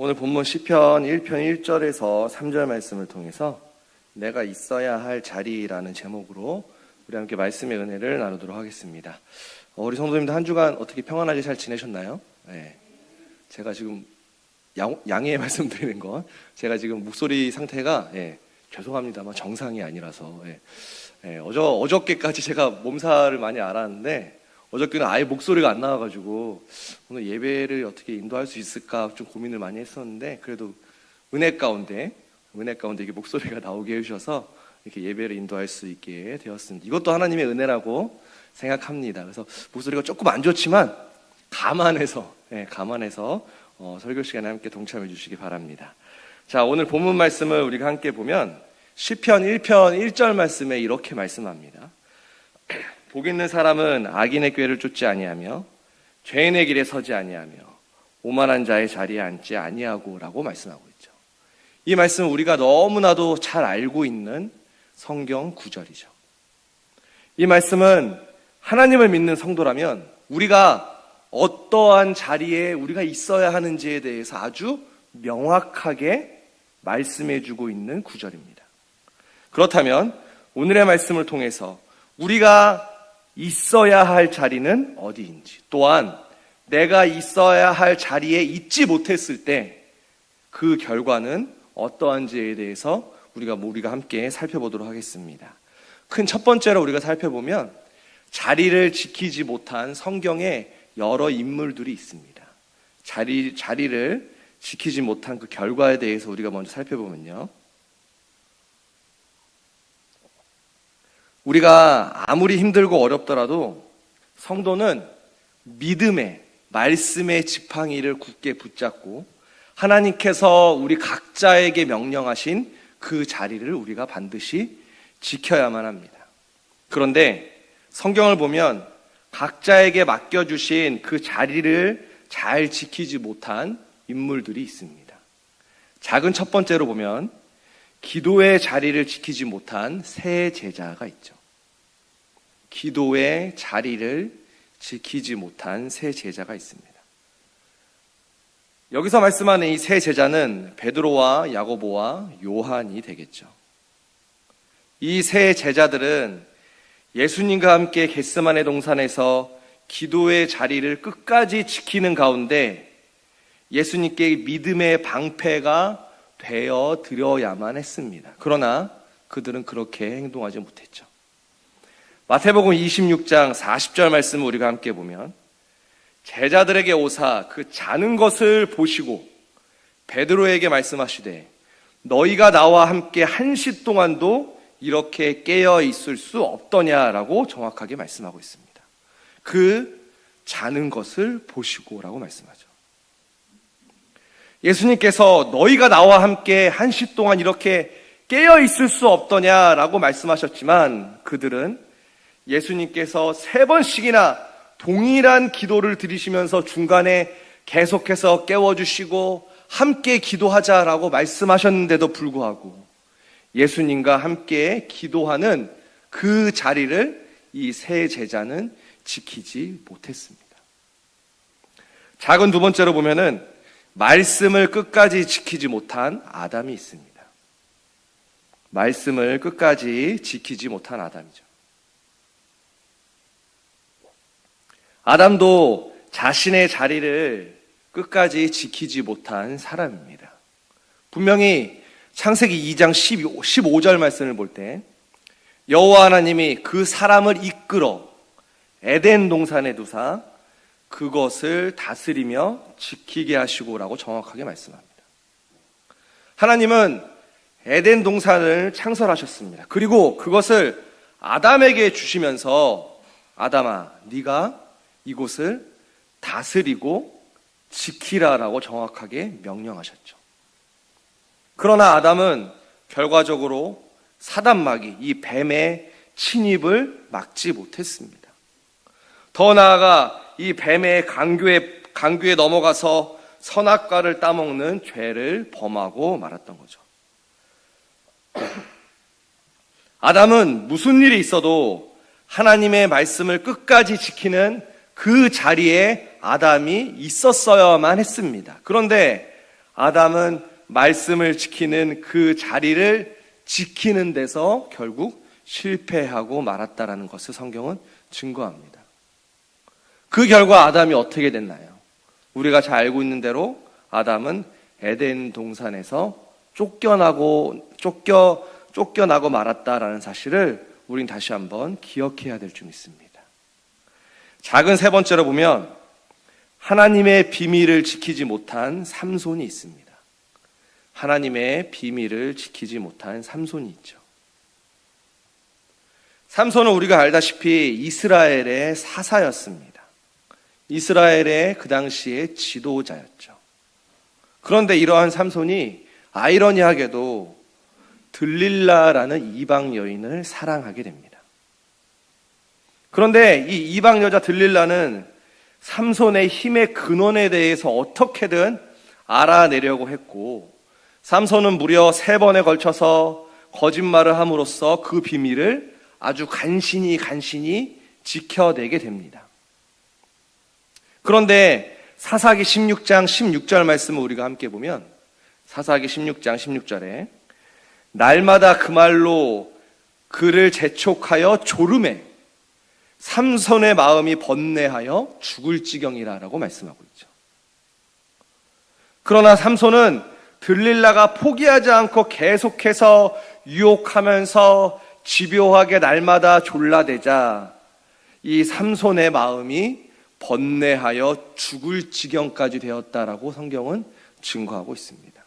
오늘 본문 시편 1편 1절에서 3절 말씀을 통해서 내가 있어야 할 자리라는 제목으로 우리 함께 말씀의 은혜를 나누도록 하겠습니다. 우리 성도님들 한 주간 어떻게 평안하게 잘 지내셨나요? 네. 제가 지금 양해의 말씀드리는 건 제가 지금 목소리 상태가 죄송합니다만 정상이 아니라서 어저께까지 제가 몸살을 많이 앓았는데 어저께는 아예 목소리가 안 나와가지고 오늘 예배를 어떻게 인도할 수 있을까 좀 고민을 많이 했었는데 그래도 은혜 가운데 이게 목소리가 나오게 해주셔서 이렇게 예배를 인도할 수 있게 되었습니다. 이것도 하나님의 은혜라고 생각합니다. 그래서 목소리가 조금 안 좋지만 감안해서 설교 시간에 함께 동참해 주시기 바랍니다. 자, 오늘 본문 말씀을 우리가 함께 보면 시편 1편 1절 말씀에 이렇게 말씀합니다. 복 있는 사람은 악인의 꾀를 쫓지 아니하며 죄인의 길에 서지 아니하며 오만한 자의 자리에 앉지 아니하고 라고 말씀하고 있죠. 이 말씀은 우리가 너무나도 잘 알고 있는 성경 구절이죠. 이 말씀은 하나님을 믿는 성도라면 우리가 어떠한 자리에 우리가 있어야 하는지에 대해서 아주 명확하게 말씀해주고 있는 구절입니다. 그렇다면 오늘의 말씀을 통해서 우리가 있어야 할 자리는 어디인지, 또한 내가 있어야 할 자리에 있지 못했을 때 그 결과는 어떠한지에 대해서 우리가 함께 살펴보도록 하겠습니다. 큰 첫 번째로 우리가 살펴보면 자리를 지키지 못한 성경의 여러 인물들이 있습니다. 자리를 지키지 못한 그 결과에 대해서 우리가 먼저 살펴보면요. 우리가 아무리 힘들고 어렵더라도 성도는 믿음의, 말씀의 지팡이를 굳게 붙잡고 하나님께서 우리 각자에게 명령하신 그 자리를 우리가 반드시 지켜야만 합니다. 그런데 성경을 보면 각자에게 맡겨주신 그 자리를 잘 지키지 못한 인물들이 있습니다. 작은 첫 번째로 보면 기도의 자리를 지키지 못한 세 제자가 있죠. 기도의 자리를 지키지 못한 세 제자가 있습니다. 여기서 말씀하는 이 세 제자는 베드로와 야고보와 요한이 되겠죠. 이 세 제자들은 예수님과 함께 겟세마네 동산에서 기도의 자리를 끝까지 지키는 가운데 예수님께 믿음의 방패가 되어 드려야만 했습니다. 그러나 그들은 그렇게 행동하지 못했죠. 마태복음 26장 40절 말씀을 우리가 함께 보면 제자들에게 오사 그 자는 것을 보시고 베드로에게 말씀하시되 너희가 나와 함께 1시 동안도 이렇게 깨어 있을 수 없더냐라고 정확하게 말씀하고 있습니다. 그 자는 것을 보시고라고 말씀하죠. 예수님께서 너희가 나와 함께 1시 동안 이렇게 깨어 있을 수 없더냐라고 말씀하셨지만 그들은 예수님께서 3번씩이나 동일한 기도를 드리시면서 중간에 계속해서 깨워주시고 함께 기도하자라고 말씀하셨는데도 불구하고 예수님과 함께 기도하는 그 자리를 이 세 제자는 지키지 못했습니다. 작은 두 번째로 보면은 말씀을 끝까지 지키지 못한 아담이 있습니다. 말씀을 끝까지 지키지 못한 아담이죠. 아담도 자신의 자리를 끝까지 지키지 못한 사람입니다. 분명히 창세기 2장 15절 말씀을 볼 때 여호와 하나님이 그 사람을 이끌어 에덴 동산에 두사 그것을 다스리며 지키게 하시고라고 정확하게 말씀합니다. 하나님은 에덴 동산을 창설하셨습니다. 그리고 그것을 아담에게 주시면서 아담아, 네가 이곳을 다스리고 지키라라고 정확하게 명령하셨죠. 그러나 아담은 결과적으로 사단마귀, 이 뱀의 침입을 막지 못했습니다. 더 나아가 이 뱀의 강교에 넘어가서 선악과를 따먹는 죄를 범하고 말았던 거죠. 아담은 무슨 일이 있어도 하나님의 말씀을 끝까지 지키는 그 자리에 아담이 있었어야만 했습니다. 그런데 아담은 말씀을 지키는 그 자리를 지키는 데서 결국 실패하고 말았다라는 것을 성경은 증거합니다. 그 결과 아담이 어떻게 됐나요? 우리가 잘 알고 있는 대로 아담은 에덴 동산에서 쫓겨나고 말았다라는 사실을 우린 다시 한번 기억해야 될 줄 믿습니다. 작은 세 번째로 보면 하나님의 비밀을 지키지 못한 삼손이 있습니다. 하나님의 비밀을 지키지 못한 삼손이 있죠. 삼손은 우리가 알다시피 이스라엘의 사사였습니다. 이스라엘의 그 당시의 지도자였죠. 그런데 이러한 삼손이 아이러니하게도 들릴라라는 이방 여인을 사랑하게 됩니다. 그런데 이 이방 여자 들릴라는 삼손의 힘의 근원에 대해서 어떻게든 알아내려고 했고, 삼손은 무려 3번에 걸쳐서 거짓말을 함으로써 그 비밀을 아주 간신히 지켜내게 됩니다. 그런데 사사기 16장 16절 말씀을 우리가 함께 보면, 사사기 16장 16절에 날마다 그 말로 그를 재촉하여 졸음해 삼손의 마음이 번뇌하여 죽을 지경이라라고 말씀하고 있죠. 그러나 삼손은 들릴라가 포기하지 않고 계속해서 유혹하면서 집요하게 날마다 졸라대자 이 삼손의 마음이 번뇌하여 죽을 지경까지 되었다라고 성경은 증거하고 있습니다.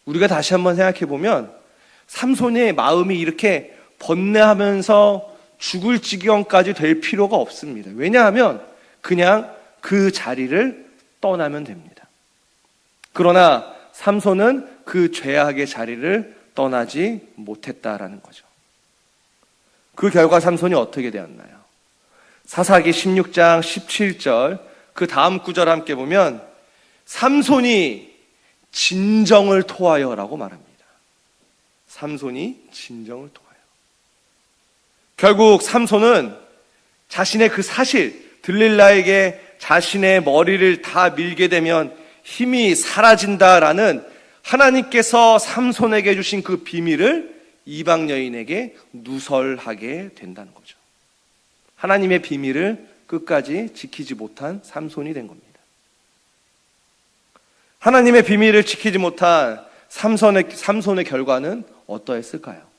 우리가 다시 한번 생각해 보면 삼손의 마음이 이렇게 번뇌하면서 죽을 지경까지 될 필요가 없습니다. 왜냐하면 그냥 그 자리를 떠나면 됩니다. 그러나 삼손은 그 죄악의 자리를 떠나지 못했다라는 거죠. 그 결과 삼손이 어떻게 되었나요? 사사기 16장 17절 그 다음 구절 함께 보면 삼손이 진정을 토하여라고 말합니다. 삼손이 진정을 토하여. 결국 삼손은 자신의 그 사실, 들릴라에게 자신의 머리를 다 밀게 되면 힘이 사라진다라는 하나님께서 삼손에게 주신 그 비밀을 이방 여인에게 누설하게 된다는 거죠. 하나님의 비밀을 끝까지 지키지 못한 삼손이 된 겁니다. 하나님의 비밀을 지키지 못한 삼손의 결과는 어떠했을까요?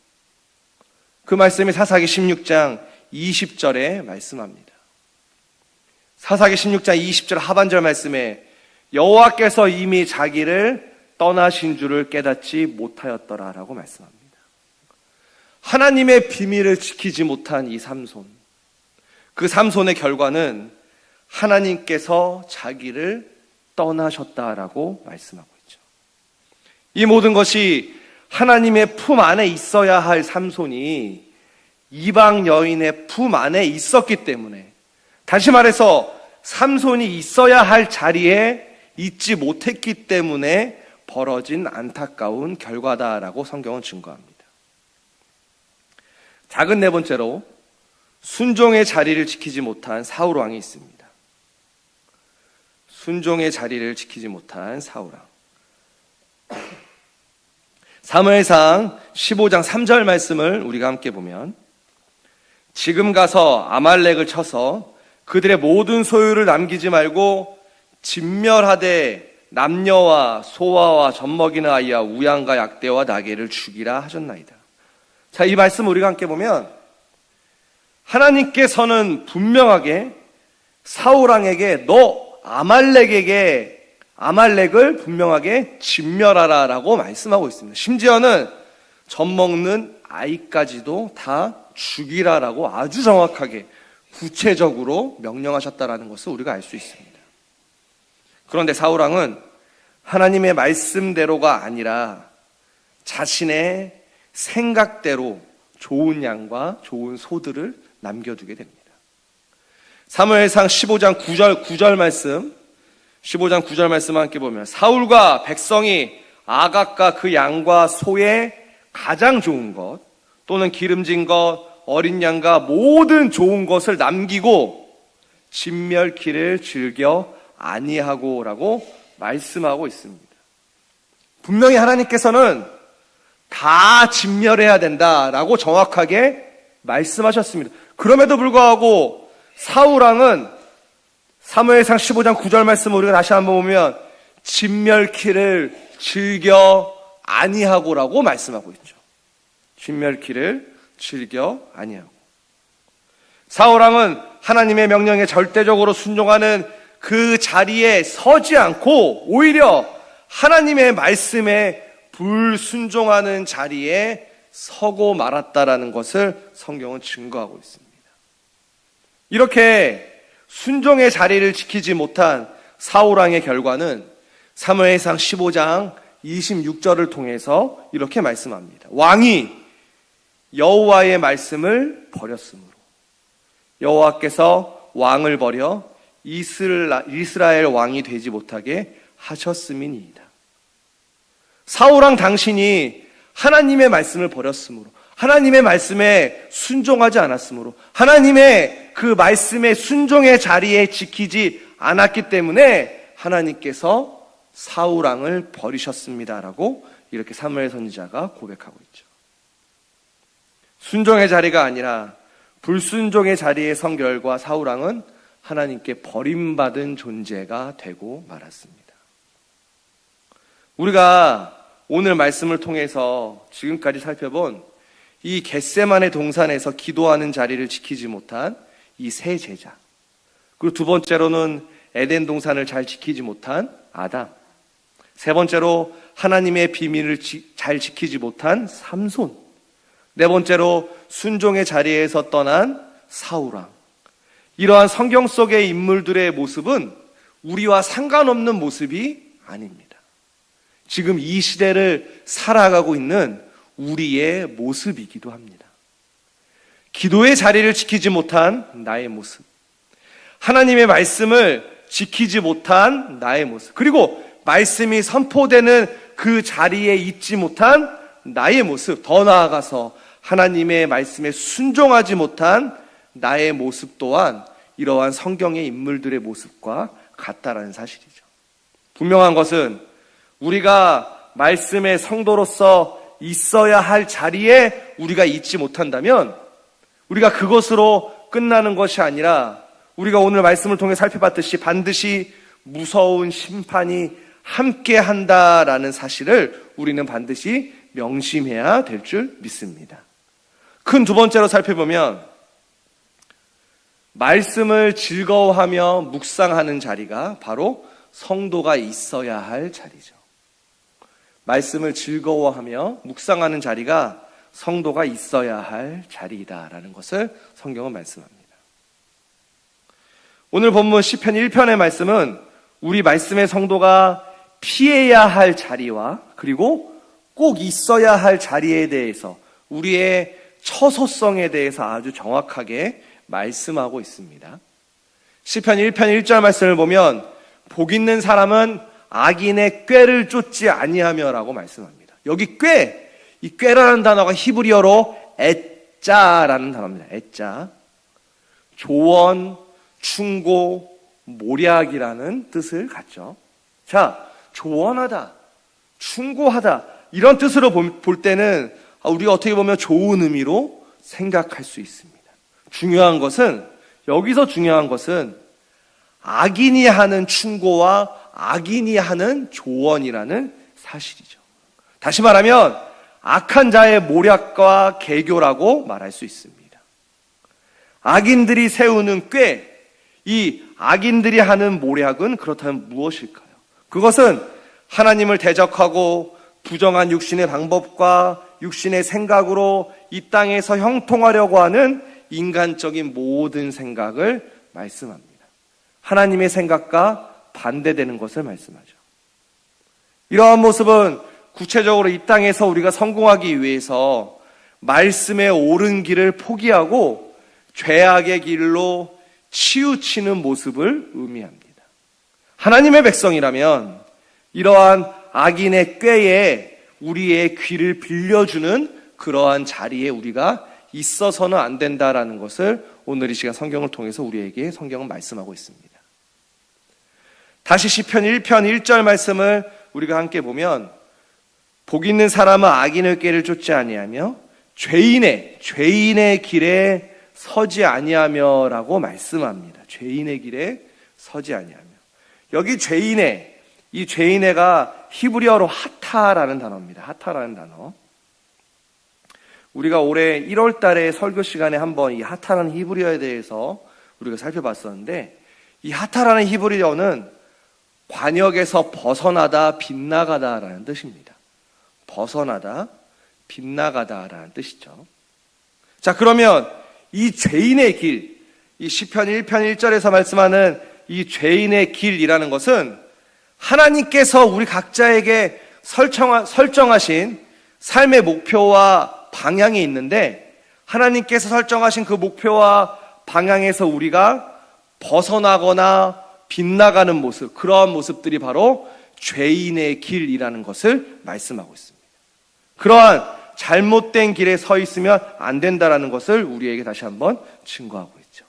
그 말씀이 사사기 16장 20절에 말씀합니다. 사사기 16장 20절 하반절 말씀에 여호와께서 이미 자기를 떠나신 줄을 깨닫지 못하였더라라고 말씀합니다. 하나님의 비밀을 지키지 못한 이 삼손, 그 삼손의 결과는 하나님께서 자기를 떠나셨다라고 말씀하고 있죠. 이 모든 것이 하나님의 품 안에 있어야 할 삼손이 이방 여인의 품 안에 있었기 때문에, 다시 말해서 삼손이 있어야 할 자리에 있지 못했기 때문에 벌어진 안타까운 결과다라고 성경은 증거합니다. 작은 네 번째로 순종의 자리를 지키지 못한 사울 왕이 있습니다. 순종의 자리를 지키지 못한 사울 왕. 사무엘상 15장 3절 말씀을 우리가 함께 보면, 지금 가서 아말렉을 쳐서 그들의 모든 소유를 남기지 말고 진멸하되 남녀와 소아와 젖먹이는 아이와 우양과 약대와 나귀를 죽이라 하셨나이다. 자, 이 말씀 우리가 함께 보면 하나님께서는 분명하게 사울 왕에게 너 아말렉을 분명하게 진멸하라라고 말씀하고 있습니다. 심지어는 젖먹는 아이까지도 다 죽이라라고 아주 정확하게 구체적으로 명령하셨다라는 것을 우리가 알 수 있습니다. 그런데 사울 왕은 하나님의 말씀대로가 아니라 자신의 생각대로 좋은 양과 좋은 소들을 남겨두게 됩니다. 사무엘상 15장 9절 말씀, 15장 9절 말씀 함께 보면, 사울과 백성이 아각과 그 양과 소의 가장 좋은 것 또는 기름진 것, 어린 양과 모든 좋은 것을 남기고 진멸키를 즐겨 아니하고라고 말씀하고 있습니다. 분명히 하나님께서는 다 진멸해야 된다라고 정확하게 말씀하셨습니다. 그럼에도 불구하고 사울왕은 사무엘상 15장 9절 말씀을 우리가 다시 한번 보면 진멸키를 즐겨 아니하고라고 말씀하고 있죠. 진멸키를 즐겨 아니하고. 사울왕은 하나님의 명령에 절대적으로 순종하는 그 자리에 서지 않고 오히려 하나님의 말씀에 불순종하는 자리에 서고 말았다라는 것을 성경은 증거하고 있습니다. 이렇게 순종의 자리를 지키지 못한 사울왕의 결과는 사무엘상 15장 26절을 통해서 이렇게 말씀합니다. 왕이 여호와의 말씀을 버렸으므로 여호와께서 왕을 버려 이스라엘 왕이 되지 못하게 하셨음이니이다. 사울왕 당신이 하나님의 말씀을 버렸으므로, 하나님의 말씀에 순종하지 않았으므로, 하나님의 그 말씀의 순종의 자리에 지키지 않았기 때문에 하나님께서 사울왕을 버리셨습니다라고 이렇게 사무엘 선지자가 고백하고 있죠. 순종의 자리가 아니라 불순종의 자리에 선 결과 사울왕은 하나님께 버림받은 존재가 되고 말았습니다. 우리가 오늘 말씀을 통해서 지금까지 살펴본 이 겟세마네 동산에서 기도하는 자리를 지키지 못한 이 세 제자, 그리고 두 번째로는 에덴 동산을 잘 지키지 못한 아담, 세 번째로 하나님의 비밀을 잘 지키지 못한 삼손, 네 번째로 순종의 자리에서 떠난 사울왕. 이러한 성경 속의 인물들의 모습은 우리와 상관없는 모습이 아닙니다. 지금 이 시대를 살아가고 있는 우리의 모습이기도 합니다. 기도의 자리를 지키지 못한 나의 모습, 하나님의 말씀을 지키지 못한 나의 모습, 그리고 말씀이 선포되는 그 자리에 있지 못한 나의 모습, 더 나아가서 하나님의 말씀에 순종하지 못한 나의 모습 또한 이러한 성경의 인물들의 모습과 같다라는 사실이죠. 분명한 것은 우리가 말씀의 성도로서 있어야 할 자리에 우리가 있지 못한다면 우리가 그것으로 끝나는 것이 아니라 우리가 오늘 말씀을 통해 살펴봤듯이 반드시 무서운 심판이 함께 한다라는 사실을 우리는 반드시 명심해야 될 줄 믿습니다. 큰 두 번째로 살펴보면 말씀을 즐거워하며 묵상하는 자리가 바로 성도가 있어야 할 자리죠. 말씀을 즐거워하며 묵상하는 자리가 성도가 있어야 할 자리이다라는 것을 성경은 말씀합니다. 오늘 본문 시편 1편의 말씀은 우리 말씀의 성도가 피해야 할 자리와 그리고 꼭 있어야 할 자리에 대해서 우리의 처소성에 대해서 아주 정확하게 말씀하고 있습니다. 시편 1편 1절 말씀을 보면 복 있는 사람은 악인의 꾀를 쫓지 아니하며라고 말씀합니다. 여기 꾀, 이 꾀라는 단어가 히브리어로 애자라는 단어입니다. 애자. 조언, 충고, 모략이라는 뜻을 갖죠. 자, 조언하다, 충고하다 이런 뜻으로 볼 때는 우리가 어떻게 보면 좋은 의미로 생각할 수 있습니다. 중요한 것은, 여기서 중요한 것은 악인이 하는 충고와 악인이 하는 조언이라는 사실이죠. 다시 말하면 악한 자의 모략과 계교라고 말할 수 있습니다. 악인들이 세우는 꾀, 이 악인들이 하는 모략은 그렇다면 무엇일까요? 그것은 하나님을 대적하고 부정한 육신의 방법과 육신의 생각으로 이 땅에서 형통하려고 하는 인간적인 모든 생각을 말씀합니다. 하나님의 생각과 반대되는 것을 말씀하죠. 이러한 모습은 구체적으로 이 땅에서 우리가 성공하기 위해서 말씀의 옳은 길을 포기하고 죄악의 길로 치우치는 모습을 의미합니다. 하나님의 백성이라면 이러한 악인의 꾀에 우리의 귀를 빌려주는 그러한 자리에 우리가 있어서는 안 된다라는 것을 오늘 이 시간 성경을 통해서 우리에게 성경은 말씀하고 있습니다. 다시 시편 1편 1절 말씀을 우리가 함께 보면 복 있는 사람은 악인의 꾀를 쫓지 아니하며 죄인의 길에 서지 아니하며라고 말씀합니다. 죄인의 길에 서지 아니하며. 여기 이 죄인의가 히브리어로 하타라는 단어입니다. 하타라는 단어. 우리가 올해 1월 달에 설교 시간에 한번 이 하타라는 히브리어에 대해서 우리가 살펴봤었는데, 이 하타라는 히브리어는 관역에서 벗어나다, 빗나가다라는 뜻입니다. 벗어나다, 빗나가다라는 뜻이죠. 자, 그러면 이 죄인의 길, 이 시편 1편 1절에서 말씀하는 이 죄인의 길이라는 것은 하나님께서 우리 각자에게 설정하신 삶의 목표와 방향이 있는데, 하나님께서 설정하신 그 목표와 방향에서 우리가 벗어나거나 빗나가는 모습, 그러한 모습들이 바로 죄인의 길이라는 것을 말씀하고 있습니다. 그러한 잘못된 길에 서 있으면 안 된다라는 것을 우리에게 다시 한번 증거하고 있죠.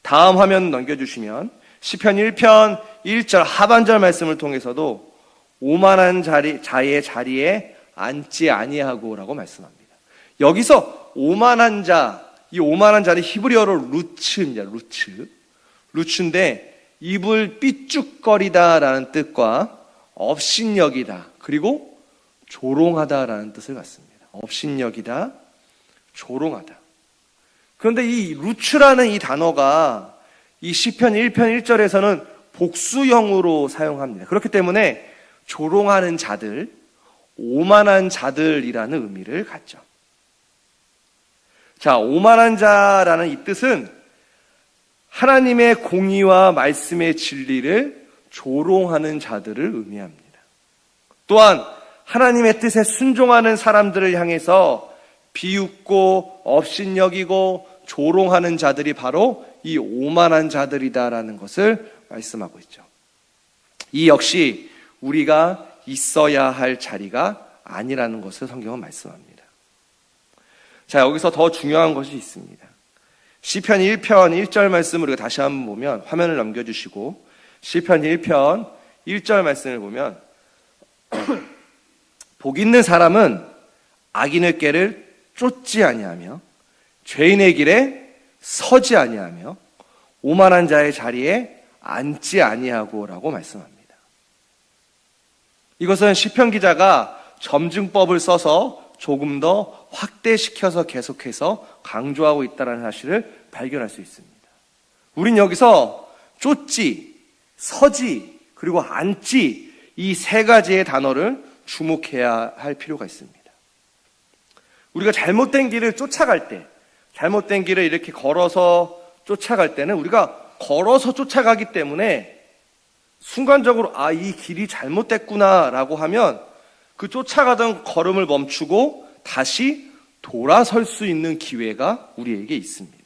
다음 화면 넘겨주시면 시편 1편 1절 하반절 말씀을 통해서도 오만한 자의 자리에 앉지 아니하고라고 말씀합니다. 여기서 오만한 자, 이 오만한 자는 히브리어로 루츠입니다. 루츠인데 입을 삐죽거리다라는 뜻과 업신여기다, 그리고 조롱하다라는 뜻을 갖습니다. 업신여기다, 조롱하다. 그런데 이 루츠라는 이 단어가 이 시편 1편 1절에서는 복수형으로 사용합니다. 그렇기 때문에 조롱하는 자들, 오만한 자들이라는 의미를 갖죠. 자, 오만한 자라는 이 뜻은 하나님의 공의와 말씀의 진리를 조롱하는 자들을 의미합니다. 또한 하나님의 뜻에 순종하는 사람들을 향해서 비웃고 업신여기고 조롱하는 자들이 바로 이 오만한 자들이다라는 것을 말씀하고 있죠. 이 역시 우리가 있어야 할 자리가 아니라는 것을 성경은 말씀합니다. 자, 여기서 더 중요한 것이 있습니다. 시편 1편 1절 말씀을 우리가 다시 한번 보면, 화면을 넘겨주시고 시편 1편 1절 말씀을 보면 복 있는 사람은 악인의 꾀를 쫓지 아니하며 죄인의 길에 서지 아니하며 오만한 자의 자리에 앉지 아니하고라고 말씀합니다. 이것은 시편 기자가 점증법을 써서 조금 더 확대시켜서 계속해서 강조하고 있다는 사실을 발견할 수 있습니다. 우린 여기서 쫓지, 서지, 그리고 앉지, 이 세 가지의 단어를 주목해야 할 필요가 있습니다. 우리가 잘못된 길을 쫓아갈 때, 잘못된 길을 이렇게 걸어서 쫓아갈 때는 우리가 걸어서 쫓아가기 때문에 순간적으로 이 길이 잘못됐구나 라고 하면 그 쫓아가던 걸음을 멈추고 다시 돌아설 수 있는 기회가 우리에게 있습니다.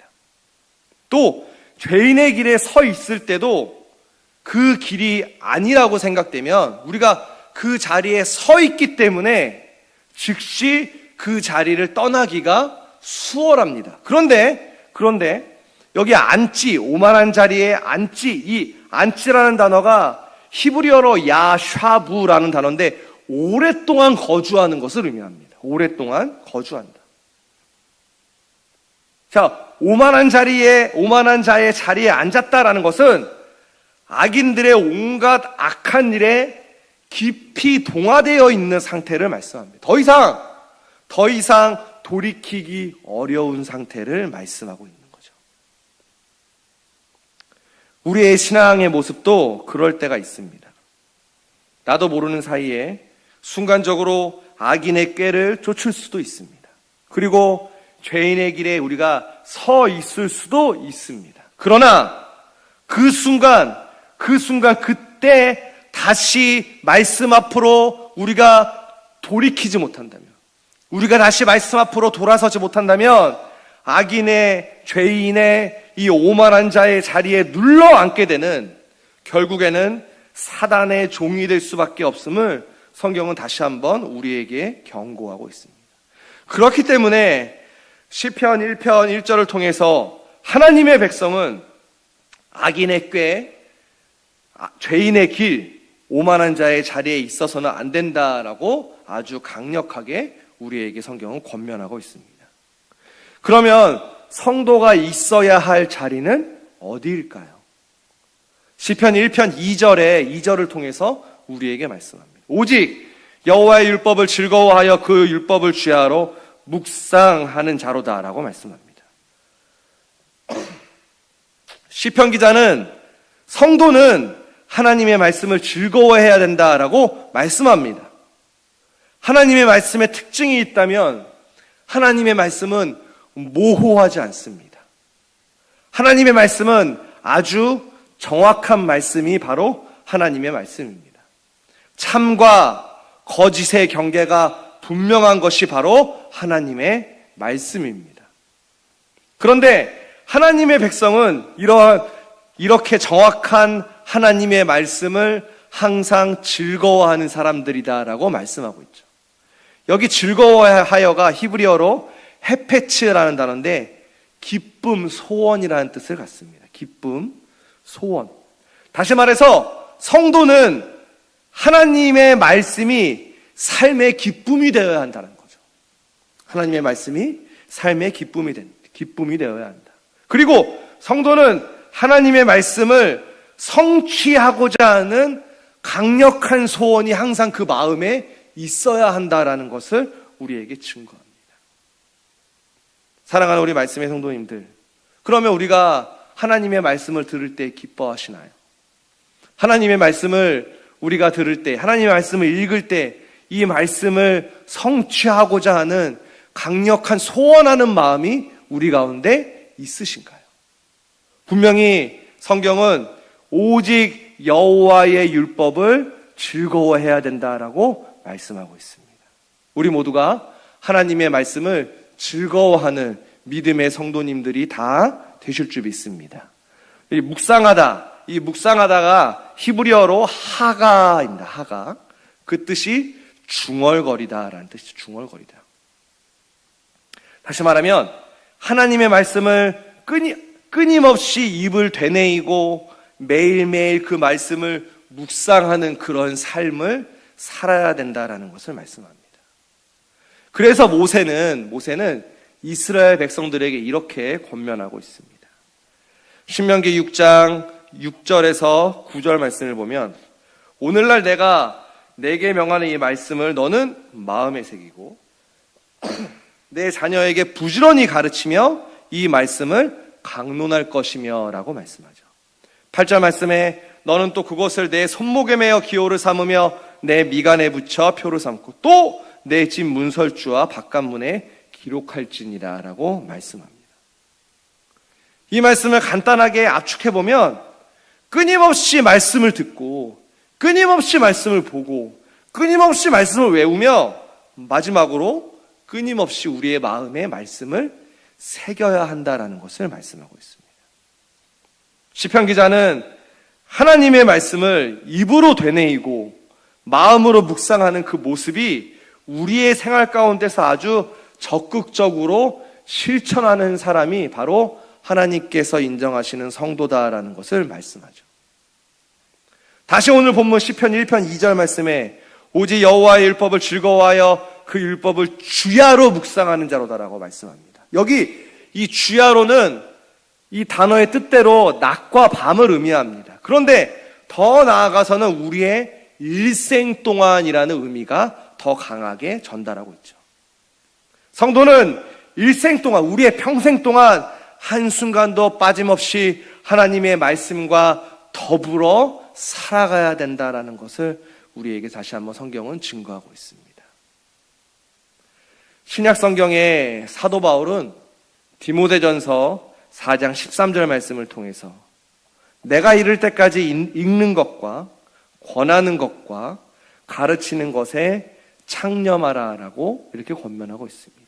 또 죄인의 길에 서 있을 때도 그 길이 아니라고 생각되면 우리가 그 자리에 서 있기 때문에 즉시 그 자리를 떠나기가 수월합니다. 그런데 여기 앉지, 오만한 자리에 앉지, 이 앉지라는 단어가 히브리어로 야샤부라는 단어인데 오랫동안 거주하는 것을 의미합니다. 오랫동안 거주한다. 자, 오만한 자의 자리에 앉았다라는 것은 악인들의 온갖 악한 일에 깊이 동화되어 있는 상태를 말씀합니다. 더 이상 돌이키기 어려운 상태를 말씀하고 있는 거죠. 우리의 신앙의 모습도 그럴 때가 있습니다. 나도 모르는 사이에 순간적으로 악인의 꾀를 쫓을 수도 있습니다. 그리고 죄인의 길에 우리가 서 있을 수도 있습니다. 그러나 그 순간 그때 다시 말씀 앞으로 우리가 돌이키지 못한다면, 우리가 다시 말씀 앞으로 돌아서지 못한다면 악인의, 죄인의 이 오만한 자의 자리에 눌러앉게 되는, 결국에는 사단의 종이 될 수밖에 없음을 성경은 다시 한번 우리에게 경고하고 있습니다. 그렇기 때문에 시편 1편 1절을 통해서 하나님의 백성은 악인의 꾀, 죄인의 길, 오만한 자의 자리에 있어서는 안 된다라고 아주 강력하게 우리에게 성경은 권면하고 있습니다. 그러면 성도가 있어야 할 자리는 어디일까요? 시편 1편 2절을 통해서 우리에게 말씀합니다. 오직 여호와의 율법을 즐거워하여 그 율법을 주야로 묵상하는 자로다라고 말씀합니다. 시편 기자는 성도는 하나님의 말씀을 즐거워해야 된다라고 말씀합니다. 하나님의 말씀에 특징이 있다면 하나님의 말씀은 모호하지 않습니다. 하나님의 말씀은 아주 정확한 말씀이 바로 하나님의 말씀입니다. 참과 거짓의 경계가 분명한 것이 바로 하나님의 말씀입니다. 그런데 하나님의 백성은 이렇게 정확한 하나님의 말씀을 항상 즐거워하는 사람들이다라고 말씀하고 있죠. 여기 즐거워하여가 히브리어로 헤페츠라는 단어인데 기쁨, 소원이라는 뜻을 갖습니다. 기쁨, 소원. 다시 말해서 성도는 하나님의 말씀이 삶의 기쁨이 되어야 한다는 거죠. 하나님의 말씀이 삶의 기쁨이 되어야 한다. 그리고 성도는 하나님의 말씀을 성취하고자 하는 강력한 소원이 항상 그 마음에 있어야 한다라는 것을 우리에게 증거합니다. 사랑하는 우리 말씀의 성도님들, 그러면 우리가 하나님의 말씀을 들을 때 기뻐하시나요? 하나님의 말씀을 우리가 들을 때, 하나님의 말씀을 읽을 때 이 말씀을 성취하고자 하는 강력한 소원하는 마음이 우리 가운데 있으신가요? 분명히 성경은 오직 여호와의 율법을 즐거워해야 된다라고 말씀하고 있습니다. 우리 모두가 하나님의 말씀을 즐거워하는 믿음의 성도님들이 다 되실 줄 믿습니다. 이 묵상하다가 히브리어로 하가입니다. 하가. 그 뜻이 중얼거리다라는 뜻이죠. 중얼거리다. 다시 말하면 하나님의 말씀을 끊임없이 입을 되뇌이고 매일매일 그 말씀을 묵상하는 그런 삶을 살아야 된다라는 것을 말씀합니다. 그래서 모세는 이스라엘 백성들에게 이렇게 권면하고 있습니다. 신명기 6장 6절에서 9절 말씀을 보면 오늘날 내가 내게 명하는 이 말씀을 너는 마음에 새기고 내 자녀에게 부지런히 가르치며 이 말씀을 강론할 것이며 라고 말씀하죠. 8절 말씀에 너는 또 그것을 내 손목에 매어 기호를 삼으며 내 미간에 붙여 표를 삼고 또 내 집 문설주와 바깥문에 기록할지니라 라고 말씀합니다. 이 말씀을 간단하게 압축해보면 끊임없이 말씀을 듣고 끊임없이 말씀을 보고 끊임없이 말씀을 외우며 마지막으로 끊임없이 우리의 마음에 말씀을 새겨야 한다라는 것을 말씀하고 있습니다. 시편 기자는 하나님의 말씀을 입으로 되뇌이고 마음으로 묵상하는 그 모습이 우리의 생활 가운데서 아주 적극적으로 실천하는 사람이 바로 하나님께서 인정하시는 성도다라는 것을 말씀하죠. 다시 오늘 본문 시편 1편 2절 말씀에 오직 여호와의 율법을 즐거워하여 그 율법을 주야로 묵상하는 자로다라고 말씀합니다. 여기 이 주야로는 이 단어의 뜻대로 낮과 밤을 의미합니다. 그런데 더 나아가서는 우리의 일생 동안이라는 의미가 더 강하게 전달하고 있죠. 성도는 일생 동안, 우리의 평생 동안 한순간도 빠짐없이 하나님의 말씀과 더불어 살아가야 된다라는 것을 우리에게 다시 한번 성경은 증거하고 있습니다. 신약 성경의 사도 바울은 디모데전서 4장 13절 말씀을 통해서 내가 이를 때까지 읽는 것과 권하는 것과 가르치는 것에 창념하라 라고 이렇게 권면하고 있습니다.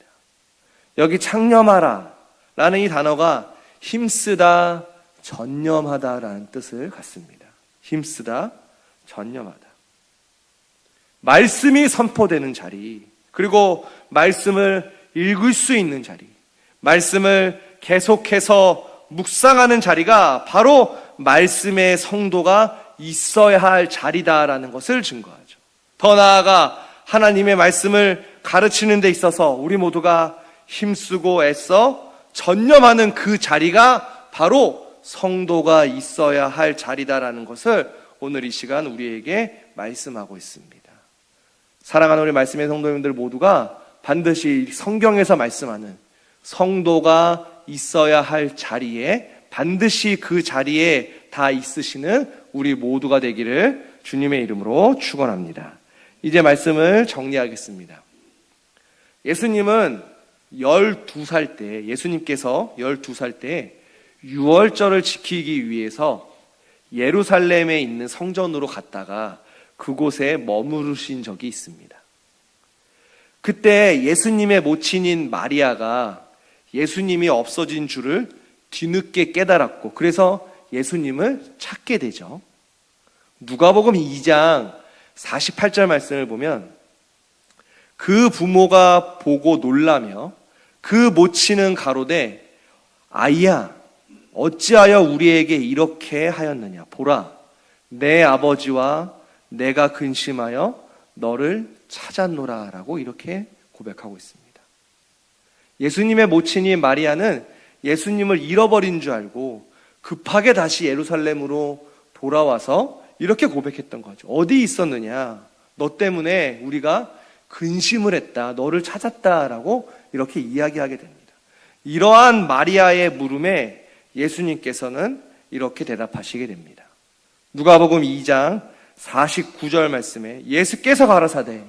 여기 창념하라 라는 이 단어가 힘쓰다, 전념하다 라는 뜻을 갖습니다. 힘쓰다, 전념하다. 말씀이 선포되는 자리, 그리고 말씀을 읽을 수 있는 자리, 말씀을 계속해서 묵상하는 자리가 바로 말씀의 성도가 있어야 할 자리다라는 것을 증거하죠. 더 나아가 하나님의 말씀을 가르치는 데 있어서 우리 모두가 힘쓰고 애써 전념하는 그 자리가 바로 성도가 있어야 할 자리다라는 것을 오늘 이 시간 우리에게 말씀하고 있습니다. 사랑하는 우리 말씀의 성도님들 모두가 반드시 성경에서 말씀하는 성도가 있어야 할 자리에 반드시 그 자리에 다 있으시는 우리 모두가 되기를 주님의 이름으로 축원합니다. 이제 말씀을 정리하겠습니다. 예수님은 12살 때, 예수님께서 12살 때 유월절을 지키기 위해서 예루살렘에 있는 성전으로 갔다가 그곳에 머무르신 적이 있습니다. 그때 예수님의 모친인 마리아가 예수님이 없어진 줄을 뒤늦게 깨달았고 그래서 예수님을 찾게 되죠. 누가복음 2장 48절 말씀을 보면 그 부모가 보고 놀라며 그 모친은 가로되 아이야 어찌하여 우리에게 이렇게 하였느냐 보라 내 아버지와 내가 근심하여 너를 찾았노라 라고 이렇게 고백하고 있습니다. 예수님의 모친인 마리아는 예수님을 잃어버린 줄 알고 급하게 다시 예루살렘으로 돌아와서 이렇게 고백했던 거죠. 어디 있었느냐? 너 때문에 우리가 근심을 했다. 너를 찾았다라고 이렇게 이야기하게 됩니다. 이러한 마리아의 물음에 예수님께서는 이렇게 대답하시게 됩니다. 누가복음 2장 49절 말씀에 예수께서 가라사대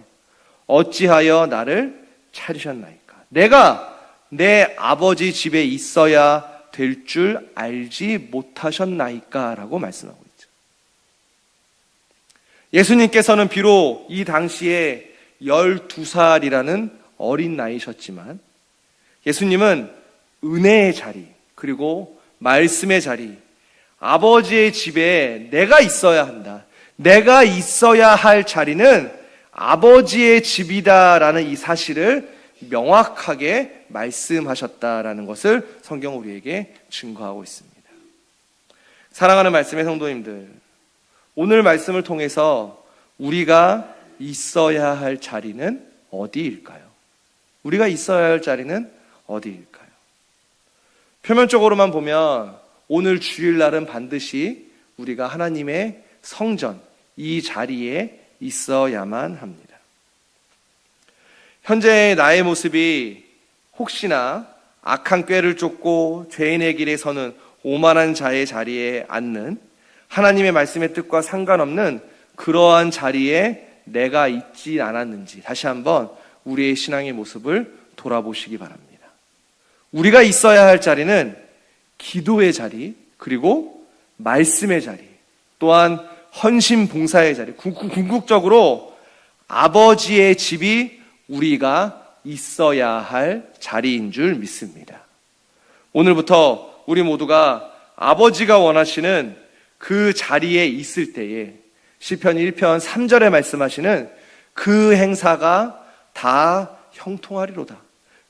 어찌하여 나를 찾으셨나이까? 내가 내 아버지 집에 있어야 될 줄 알지 못하셨나이까? 라고 말씀하고 있죠. 예수님께서는 비록 이 당시에 12살이라는 어린 나이셨지만 예수님은 은혜의 자리 그리고 말씀의 자리 아버지의 집에 내가 있어야 한다. 내가 있어야 할 자리는 아버지의 집이다라는 이 사실을 명확하게 말씀하셨다라는 것을 성경은 우리에게 증거하고 있습니다. 사랑하는 말씀의 성도님들, 오늘 말씀을 통해서 우리가 있어야 할 자리는 어디일까요? 우리가 있어야 할 자리는 어디일까요? 표면적으로만 보면 오늘 주일날은 반드시 우리가 하나님의 성전, 이 자리에 있어야만 합니다. 현재 나의 모습이 혹시나 악한 꾀를 쫓고 죄인의 길에 서는 오만한 자의 자리에 앉는 하나님의 말씀의 뜻과 상관없는 그러한 자리에 내가 있지 않았는지 다시 한번 우리의 신앙의 모습을 돌아보시기 바랍니다. 우리가 있어야 할 자리는 기도의 자리, 그리고 말씀의 자리, 또한 헌신 봉사의 자리, 궁극적으로 아버지의 집이 우리가 있어야 할 자리인 줄 믿습니다. 오늘부터 우리 모두가 아버지가 원하시는 그 자리에 있을 때에 시편 1편 3절에 말씀하시는 그 행사가 다 형통하리로다.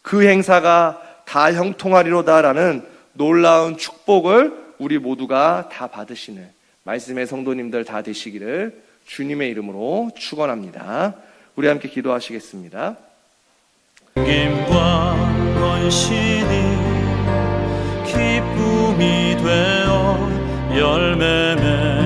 그 행사가 다 형통하리로다라는 놀라운 축복을 우리 모두가 다 받으시는 말씀의 성도님들 다 되시기를 주님의 이름으로 축원합니다. 우리 함께 기도하시겠습니다. 힘과 헌신이 기쁨이 되어 열매 맺